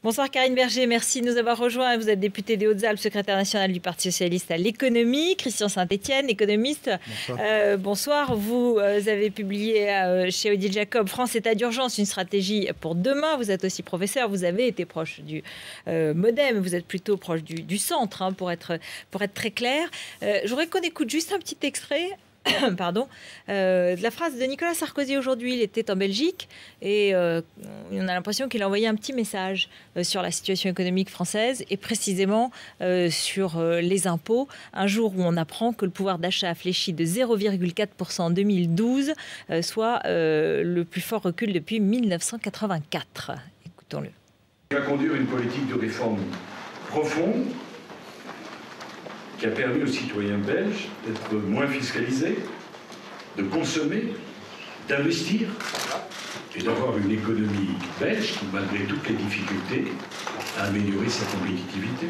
Bonsoir Karine Berger, merci de nous avoir rejoints. Vous êtes députée des Hautes-Alpes, secrétaire nationale du Parti Socialiste à l'économie. Christian Saint-Etienne, économiste. Bonsoir. Bonsoir. Vous avez publié chez Odile Jacob, France état d'urgence, une stratégie pour demain. Vous êtes aussi professeur, vous avez été proche du MoDem, vous êtes plutôt proche du centre, hein, pour être très clair. J'aurais qu'on écoute juste un petit extrait. Pardon, de la phrase de Nicolas Sarkozy aujourd'hui. Il était en Belgique et on a l'impression qu'il a envoyé un petit message sur la situation économique française et précisément sur les impôts. Un jour où on apprend que le pouvoir d'achat a fléchi de 0,4% en 2012, soit le plus fort recul depuis 1984. Écoutons-le. Il va conduire une politique de réforme profonde qui a permis aux citoyens belges d'être moins fiscalisés, de consommer, d'investir et d'avoir une économie belge qui, malgré toutes les difficultés, a amélioré sa compétitivité.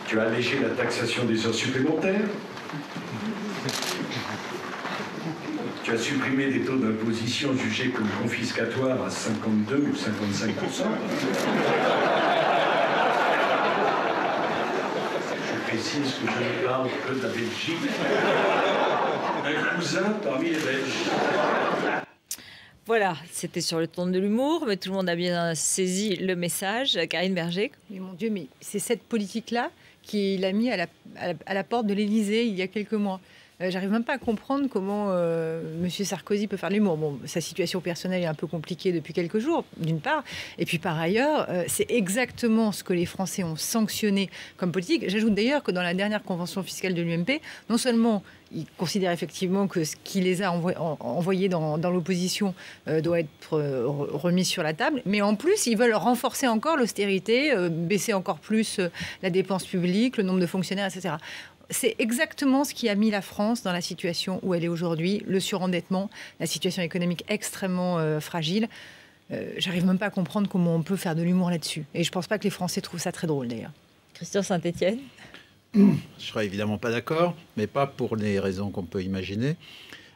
Tu as allégé la taxation des heures supplémentaires. Tu as supprimé des taux d'imposition jugés comme confiscatoires à 52 ou 55%. Je précise que je ne parle que de la Belgique. Un cousin parmi les Belges. Voilà, c'était sur le ton de l'humour, mais tout le monde a bien saisi le message. Karine Berger. Mais mon Dieu, mais c'est cette politique-là qu'il a mis à la porte de l'Élysée il y a quelques mois. J'arrive même pas à comprendre comment M. Sarkozy peut faire de l'humour. Bon, sa situation personnelle est un peu compliquée depuis quelques jours, d'une part. Et puis par ailleurs, c'est exactement ce que les Français ont sanctionné comme politique. J'ajoute d'ailleurs que dans la dernière convention fiscale de l'UMP, non seulement ils considèrent effectivement que ce qui les a envoyés dans l'opposition doit être remis sur la table, mais en plus, ils veulent renforcer encore l'austérité, baisser encore plus la dépense publique, le nombre de fonctionnaires, etc. C'est exactement ce qui a mis la France dans la situation où elle est aujourd'hui, le surendettement, la situation économique extrêmement fragile. J'arrive même pas à comprendre comment on peut faire de l'humour là-dessus. Et je pense pas que les Français trouvent ça très drôle, d'ailleurs. Christian Saint-Etienne. Je ne serais évidemment pas d'accord, mais pas pour les raisons qu'on peut imaginer.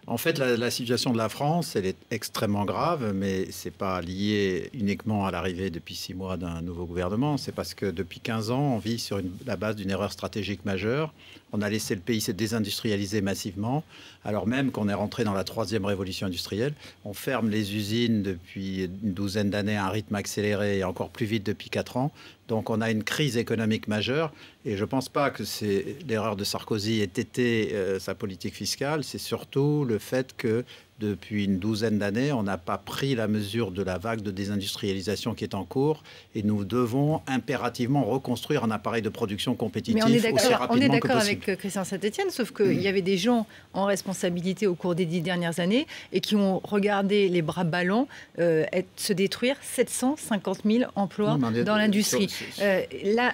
En fait, la situation de la France, elle est extrêmement grave, mais ce n'est pas lié uniquement à l'arrivée depuis 6 mois d'un nouveau gouvernement. C'est parce que depuis 15 ans, on vit sur la base d'une erreur stratégique majeure. On a laissé le pays se désindustrialiser massivement, alors même qu'on est rentré dans la 3e révolution industrielle. On ferme les usines depuis une douzaine d'années à un rythme accéléré et encore plus vite depuis 4 ans. Donc on a une crise économique majeure et je ne pense pas que l'erreur de Sarkozy ait été sa politique fiscale. C'est surtout le fait que depuis une douzaine d'années, on n'a pas pris la mesure de la vague de désindustrialisation qui est en cours et nous devons impérativement reconstruire un appareil de production compétitif aussi rapidement que possible. On est d'accord avec Christian Saint-Etienne, sauf qu'il y avait des gens en responsabilité au cours des 10 dernières années et qui ont regardé les bras ballants se détruire 750 000 emplois dans l'industrie.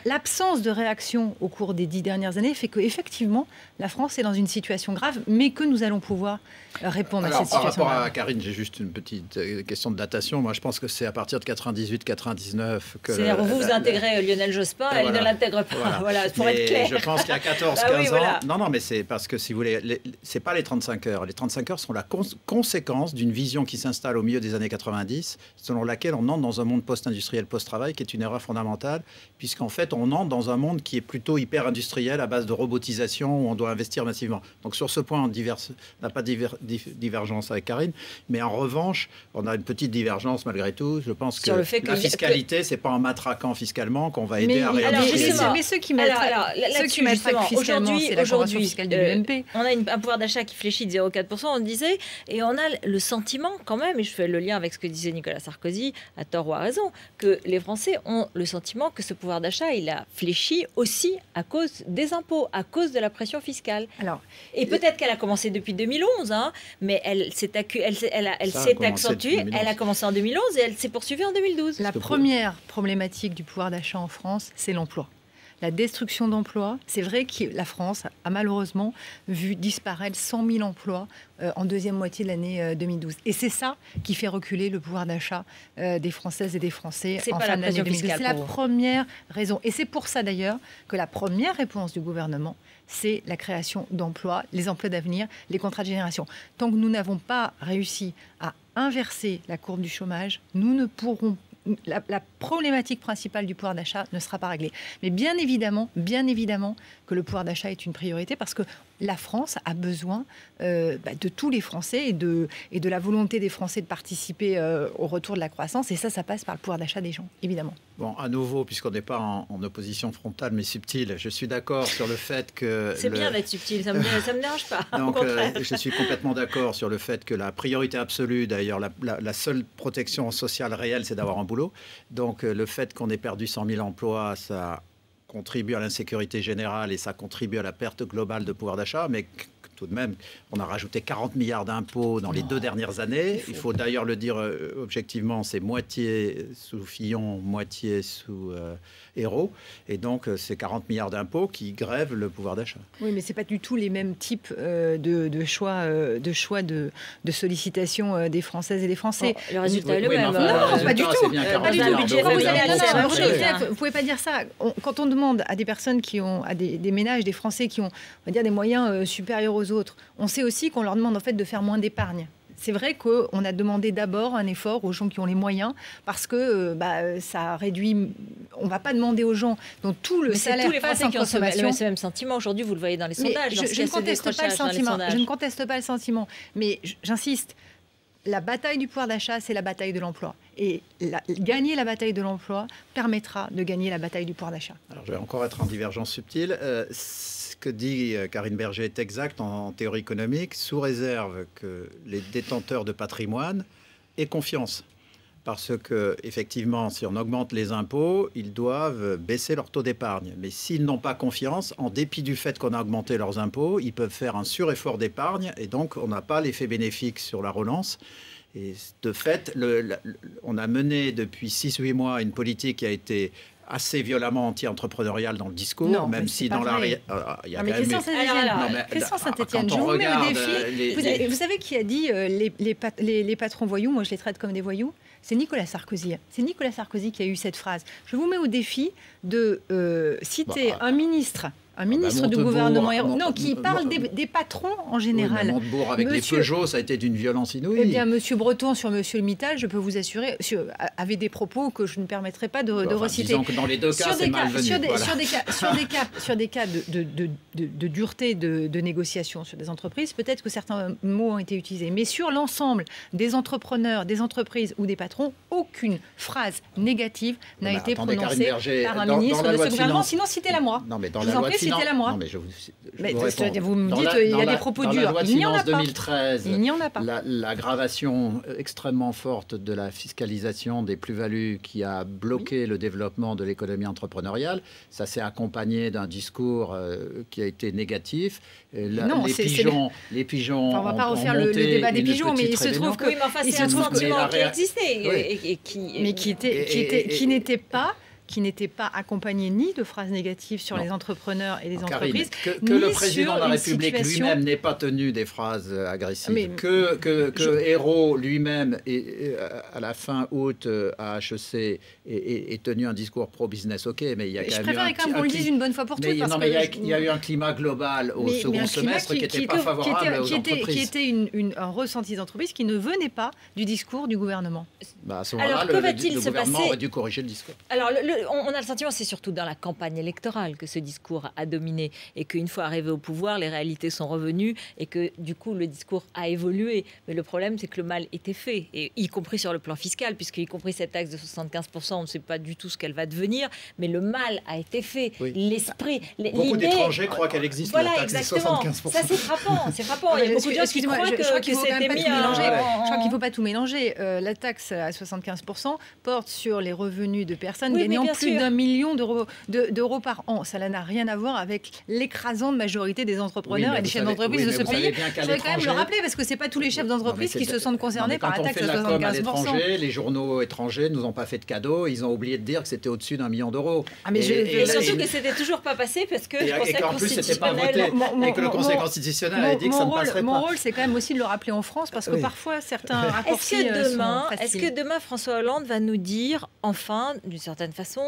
L'absence de réaction au cours des 10 dernières années fait qu'effectivement, la France est dans une situation grave, mais que nous allons pouvoir répondre à cette situation. Par rapport à Karine, j'ai juste une petite question de datation. Moi, je pense que c'est à partir de 98-99 que... C'est-à-dire vous intégrez Lionel Jospin, et elle ne l'intègre pas. Voilà, pour être clair. Je pense qu'il y a 14-15 ans... Voilà. Non, mais c'est parce que, si vous voulez, c'est pas les 35 heures. Les 35 heures sont la conséquence d'une vision qui s'installe au milieu des années 90, selon laquelle on entre dans un monde post-industriel, post-travail, qui est une erreur fondamentale, puisqu'en fait, on entre dans un monde qui est plutôt hyper-industriel, à base de robotisation, où on doit investir massivement. Donc, sur ce point, on n'a pas de divergence avec Karine, mais en revanche, on a une petite divergence malgré tout. Je pense que la fiscalité, c'est pas en matraquant fiscalement qu'on va aider à réindustrialiser. Mais ceux qui matraquent fiscalement, c'est la convention fiscale de l'UMP. On a un pouvoir d'achat qui fléchit de 0,4%, on disait, et on a le sentiment quand même, et je fais le lien avec ce que disait Nicolas Sarkozy, à tort ou à raison, que les Français ont le sentiment que ce pouvoir d'achat, il a fléchi aussi à cause des impôts, à cause de la pression fiscale. Et peut-être qu'elle a commencé depuis 2011, hein, mais elle s'est accentuée, elle a commencé en 2011 et elle s'est poursuivie en 2012. La première problématique du pouvoir d'achat en France, c'est l'emploi. La destruction d'emplois, c'est vrai que la France a malheureusement vu disparaître 100 000 emplois en deuxième moitié de l'année 2012. Et c'est ça qui fait reculer le pouvoir d'achat des Françaises et des Français en fin de l'année 2012. C'est la première raison. Et c'est pour ça d'ailleurs que la première réponse du gouvernement, c'est la création d'emplois, les emplois d'avenir, les contrats de génération. Tant que nous n'avons pas réussi à inverser la courbe du chômage, nous ne pourrons la problématique principale du pouvoir d'achat ne sera pas réglée. Mais bien évidemment que le pouvoir d'achat est une priorité parce que la France a besoin de tous les Français et de la volonté des Français de participer au retour de la croissance. Et ça passe par le pouvoir d'achat des gens, évidemment. Bon, à nouveau, puisqu'on n'est pas en opposition frontale mais subtile, je suis d'accord sur le fait que... C'est bien d'être subtil, ça me dérange pas. Donc, je suis complètement d'accord sur le fait que la priorité absolue, d'ailleurs, la seule protection sociale réelle, c'est d'avoir un boulot. Donc, le fait qu'on ait perdu 100 000 emplois, ça contribue à l'insécurité générale et ça contribue à la perte globale de pouvoir d'achat, mais tout de même, on a rajouté 40 milliards d'impôts dans les 2 dernières années. Il faut d'ailleurs le dire objectivement, c'est moitié sous Fillon, moitié sous Ayrault. Et donc, c'est 40 milliards d'impôts qui grèvent le pouvoir d'achat. Oui, mais ce n'est pas du tout les mêmes types de choix de sollicitation des Françaises et des Français. Bon, le résultat est le même. Non, pas du tout. Vous ne pouvez pas dire ça. Quand on demande à des personnes à des ménages, des Français qui ont, on va dire, des moyens supérieurs aux autres, on sait aussi qu'on leur demande en fait de faire moins d'épargne. C'est vrai qu'on a demandé d'abord un effort aux gens qui ont les moyens parce que ça réduit. On ne va pas demander aux gens dont tout le salaire passe en consommation. C'est le même sentiment aujourd'hui, vous le voyez dans les sondages. Je ne conteste pas le sentiment. Je ne conteste pas le sentiment, mais j'insiste. La bataille du pouvoir d'achat, c'est la bataille de l'emploi. Et gagner la bataille de l'emploi permettra de gagner la bataille du pouvoir d'achat. Alors, je vais encore être en divergence subtile. Ce que dit Karine Berger est exact en théorie économique, sous réserve que les détenteurs de patrimoine aient confiance. Parce que, effectivement, si on augmente les impôts, ils doivent baisser leur taux d'épargne. Mais s'ils n'ont pas confiance, en dépit du fait qu'on a augmenté leurs impôts, ils peuvent faire un sureffort d'épargne et donc on n'a pas l'effet bénéfique sur la relance. Et de fait, on a mené depuis 6 ou 8 mois une politique qui a été assez violemment anti-entrepreneuriale dans le discours, non, même si dans la... Il y a Christian Saint-Étienne, je vous mets au défi. Vous savez qui a dit les patrons voyous, moi je les traite comme des voyous? C'est Nicolas Sarkozy. C'est Nicolas Sarkozy qui a eu cette phrase. Je vous mets au défi de citer un ministre du gouvernement qui parle des patrons en général. Oui, Montebourg avec les Peugeot, ça a été d'une violence inouïe. Eh bien, Monsieur Breton sur Monsieur Mittal, je peux vous assurer, avait des propos que je ne permettrai pas de reciter. Disons que dans les deux cas, c'est malvenu. Sur des cas de dureté de négociation sur des entreprises, peut-être que certains mots ont été utilisés. Mais sur l'ensemble des entrepreneurs, des entreprises ou des patrons, aucune phrase négative n'a été prononcée par un ministre de ce gouvernement. Sinon, citez-la moi. Non, mais dans la loi citez-la moi. Non, mais vous me dites qu'il y a des propos durs. Il n'y en a pas. 2013, il n'y en a pas. L'aggravation extrêmement forte de la fiscalisation des plus-values qui a bloqué le développement de l'économie entrepreneuriale, ça s'est accompagné d'un discours qui a été négatif. Les pigeons. Enfin, on ne va pas refaire le débat des pigeons, mais il se trouve que. Oui, mais enfin, c'est un sentiment qui existait et qui n'était pas accompagné ni de phrases négatives sur les entrepreneurs et les entreprises, que le président de la République lui-même n'ait pas tenu des phrases agressives, que Ayrault lui-même, à la fin août à HEC, ait tenu un discours pro-business, ok, mais il y a quand même eu quand même qu'on le dise une bonne fois pour toutes. Il y a eu un climat global au second semestre qui n'était pas favorable aux entreprises. Qui était un ressenti d'entreprise qui ne venait pas du discours du gouvernement. À ce moment-là, le gouvernement aurait dû corriger le discours. Alors, on a le sentiment, c'est surtout dans la campagne électorale que ce discours a dominé et qu'une fois arrivé au pouvoir, les réalités sont revenues et que du coup, le discours a évolué. Mais le problème, c'est que le mal était fait, et y compris sur le plan fiscal, puisque y compris cette taxe de 75%, on ne sait pas du tout ce qu'elle va devenir, mais le mal a été fait. Oui. L'esprit, beaucoup d'étrangers croient qu'elle existe, la taxe de 75%. Ça, c'est frappant. Il y a beaucoup de gens qui croient que c'était mis Je crois qu'il ne faut pas tout mélanger. La taxe à 75% porte sur les revenus de personnes gagnant plus d'1 million d'euros par an. Ça n'a rien à voir avec l'écrasante majorité des entrepreneurs et des chefs d'entreprise de ce pays. Je voudrais quand même le rappeler parce que ce n'est pas tous les chefs d'entreprise qui se sentent concernés par la taxe à 75%. Les journaux étrangers ne nous ont pas fait de cadeaux. Ils ont oublié de dire que c'était au-dessus d'1 million d'euros. Et surtout que c'était toujours pas passé parce que le Conseil constitutionnel... Et que le Conseil constitutionnel a dit que ça ne passerait pas. Mon rôle, c'est quand même aussi de le rappeler en France parce que parfois certains raccourcis Est-ce que demain François Hollande va nous dire, enfin, d'une certaine façon,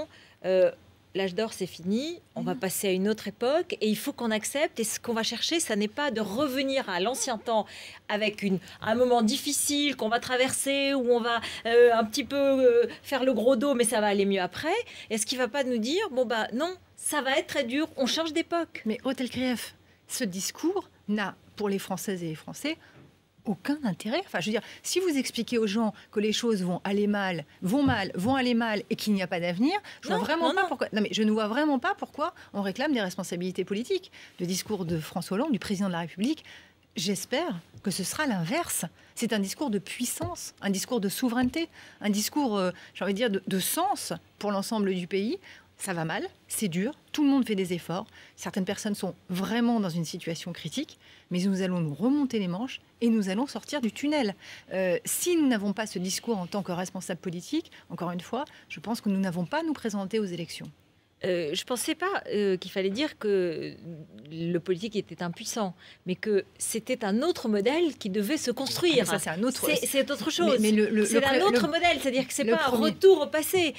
l'âge d'or, c'est fini, on va passer à une autre époque et il faut qu'on accepte. Et ce qu'on va chercher, ça n'est pas de revenir à l'ancien temps avec un moment difficile qu'on va traverser, où on va un petit peu faire le gros dos, mais ça va aller mieux après. Est-ce qu'il ne va pas nous dire, non, ça va être très dur, on change d'époque. Mais Hotel Krief, ce discours n'a, pour les Françaises et les Français, aucun intérêt. Enfin, je veux dire, si vous expliquez aux gens que les choses vont aller mal, vont aller mal et qu'il n'y a pas d'avenir, je ne vois vraiment pas pourquoi on réclame des responsabilités politiques. Le discours de François Hollande, du président de la République, j'espère que ce sera l'inverse. C'est un discours de puissance, un discours de souveraineté, un discours, j'ai envie de dire, de sens pour l'ensemble du pays. Ça va mal, c'est dur, tout le monde fait des efforts. Certaines personnes sont vraiment dans une situation critique, mais nous allons nous remonter les manches et nous allons sortir du tunnel. Si nous n'avons pas ce discours en tant que responsable politique, encore une fois, je pense que nous n'avons pas à nous présenter aux élections. Je ne pensais pas qu'il fallait dire que le politique était impuissant, mais que c'était un autre modèle qui devait se construire. Ça, c'est un autre... C'est autre chose. Mais c'est un autre modèle, c'est-à-dire que ce n'est pas un retour au passé.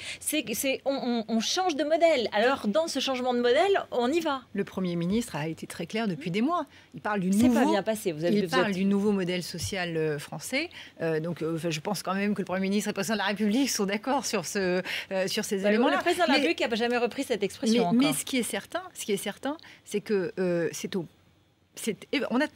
On change de modèle. Alors, dans ce changement de modèle, on y va. Le Premier ministre a été très clair depuis des mois. Il parle du nouveau... C'est pas bien passé. Il parle du nouveau modèle social français. Je pense quand même que le Premier ministre et le Président de la République sont d'accord sur ces éléments-là. Le Président de la République n'a jamais repris cette expression. Mais ce qui est certain, c'est que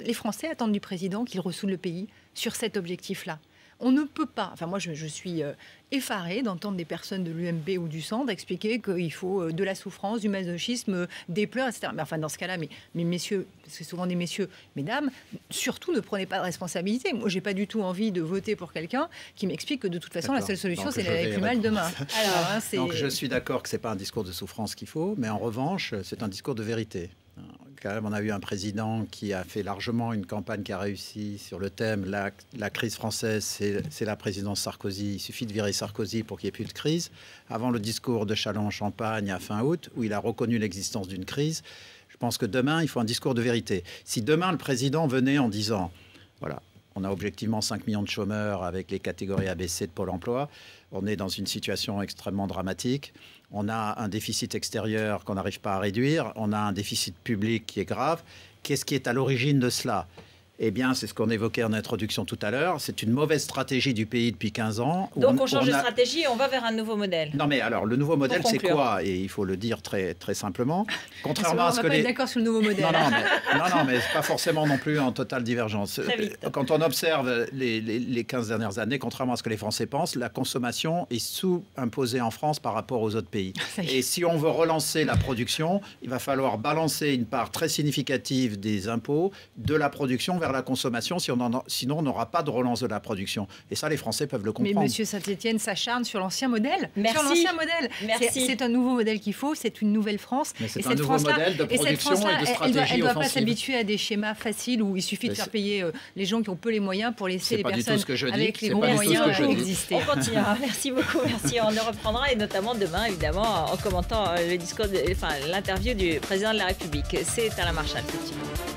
les Français attendent du président qu'il ressoude le pays sur cet objectif-là. On ne peut pas... Enfin, moi, je suis effarée d'entendre des personnes de l'UMP ou du Centre expliquer qu'il faut de la souffrance, du masochisme, des pleurs, etc. Mais enfin, dans ce cas-là, mais messieurs, parce que c'est souvent des messieurs, mesdames, surtout ne prenez pas de responsabilité. Moi, j'ai pas du tout envie de voter pour quelqu'un qui m'explique que de toute façon, la seule solution, c'est d'aller plus mal demain. Donc, je suis d'accord que c'est pas un discours de souffrance qu'il faut, mais en revanche, c'est un discours de vérité. Quand même, on a eu un président qui a fait largement une campagne qui a réussi sur le thème la crise française, c'est la présidence Sarkozy. Il suffit de virer Sarkozy pour qu'il n'y ait plus de crise. Avant le discours de Châlons-en-Champagne à fin août, où il a reconnu l'existence d'une crise, je pense que demain, il faut un discours de vérité. Si demain, le président venait en disant, voilà, on a objectivement 5 millions de chômeurs avec les catégories ABC de Pôle emploi, on est dans une situation extrêmement dramatique. On a un déficit extérieur qu'on n'arrive pas à réduire. On a un déficit public qui est grave. Qu'est-ce qui est à l'origine de cela ? Eh bien, c'est ce qu'on évoquait en introduction tout à l'heure. C'est une mauvaise stratégie du pays depuis 15 ans. Donc, on change de stratégie et on va vers un nouveau modèle. Non, mais alors, le nouveau modèle, c'est quoi ? Et il faut le dire très, très simplement. Contrairement à ce que on va pas être d'accord sur le nouveau modèle. Non, mais c'est pas forcément non plus en totale divergence. Quand on observe les 15 dernières années, contrairement à ce que les Français pensent, la consommation est sous-imposée en France par rapport aux autres pays. Et si on veut relancer la production, il va falloir balancer une part très significative des impôts de la production vers la consommation, sinon on n'aura pas de relance de la production. Et ça, les Français peuvent le comprendre. Mais M. Saint-Etienne s'acharne sur l'ancien modèle. Merci. Sur l'ancien modèle. C'est un nouveau modèle qu'il faut, c'est une nouvelle France. Mais c'est un nouveau modèle de production et de stratégie elle ne doit offensive. Pas s'habituer à des schémas faciles où il suffit de faire payer les gens qui ont peu les moyens pour laisser les personnes avec les bons moyens exister. On continuera. Merci beaucoup. Merci. On le reprendra et notamment demain, évidemment, en commentant l'interview du président de la République. C'est Alain Marchal tout de suite.